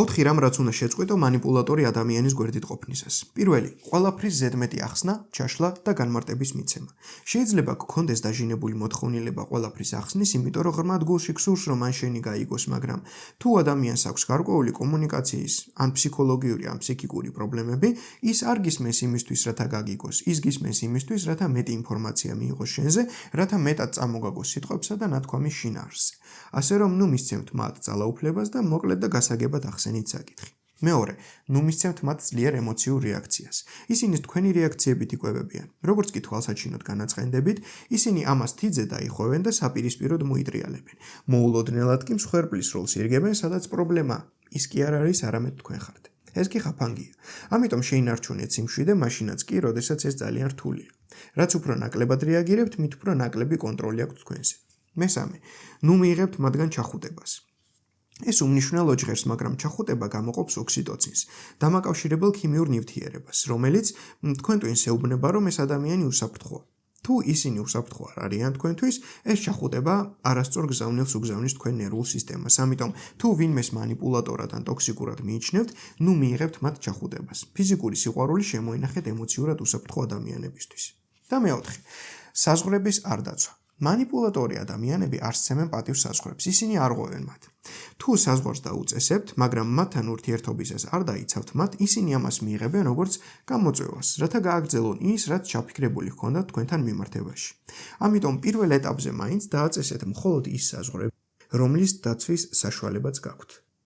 4 რამ რაც უნდა შეწყვეტო მანიპულატორი ადამიანის გვერდით ყოფნისას. პირველი, ყველაფრის ზედმეტი ახსნა, ჩაშლა და განმარტების მიცემა. შეიძლება გქონდეს დაჟინებული მოთხოვნილება ყველაფრის ახსნის, იმიტომ რომ ღრმად გულში გსურს, რომ მან შენი გაიგოს, მაგრამ თუ ადამიანს აქვს გარკვეული კომუნიკაციის, ან ფსიქოლოგიური, ან ფსიქიკური პრობლემები, ის არ გისმენს იმისთვის, რათა გაგიგოს, ის გისმენს იმისთვის, რათა მეტი ინფორმაცია მიიღოს შენზე, რათა მეტად წამოგაგოს სიტყვებსა და ნათქვამის შინაარსზე. ასე რომ ნუ მისცემთ მათ ძალაუფლებას და მოკლედ და გასაგებად ახსენით საკითხი. მეორე, ნუ მისცემთ მათ ძლიერ ემოციურ რეაქციას. ისინი თქვენი რეაქციებით იკვებებიან. როგორც კი თვალსაჩინოდ განაცხენდებით, ისინი ამას თიძე დაიხვევენ და საპირისპიროდ მოიტრიალებენ. მოულოდნელად კი მსხვერპლის როლს ირგებენ, სადაც პრობლემა ის კი არ არის, არამედ თქვენ ხართ. ეს კი ხაფანგია. ამიტომ შეინარჩუნეთ სიმშვიდე, მაშინაც კი, როდესაც ეს ძალიან რთულია. რაც უფრო ნაკლებად რეაგირებთ, მით უფრო ნაკლები კონტროლი აქვს თქვენზე. მესამე, ნუ მიიღებთ მათგან ჩახუტებას. ეს უმნიშვნელო ჟღერს, მაგრამ ჩახუტება გამოყოფს ოქსიტოცინს, დამაკავშირებელ ქიმიურ ნივთიერებას, რომელიც თქვენ ტვინს ეუბნება, რომ ეს ადამიანი უსაფრთხოა. თუ ისინი უსაფრთხო არ არიან თქვენთვის, ეს ჩახუტება არასწორ გზავნილს უგზავნის თქვენ ნერვულ სისტემას. ამიტომ, თუ ვინმეს მანიპულატორად ან ტოქსიკურად მიიჩნევთ, ნუ მიიღებთ მათ ჩახუტებას. ფიზიკური სიყვარული შემოინახეთ ემოციურად უსაფრთხო ადამიანებისთვის. და მეოთხე, საზღვრების არ დაცვა. მანიპულატორი ადამიანები არ სცემენ პატივს საზღვრებს, ისინი არ ღვევენ მათ. თუ საზღვარს დაუწესებთ, მაგრამ მათთან ურთიერთობისას არ დაიცავთ მათ, ისინი ამას მიიღებენ როგორც გამოწვევას, რათა გააგრძელონ ის, რაც ჩაფიქრებული ჰქონდათ თქვენთან მიმართებაში. ამიტომ პირველ ეტაპზე მაინც დააწესეთ მხოლოდ ის საზღვრები, რომლის დაცვის საშუალებაც გაქვთ.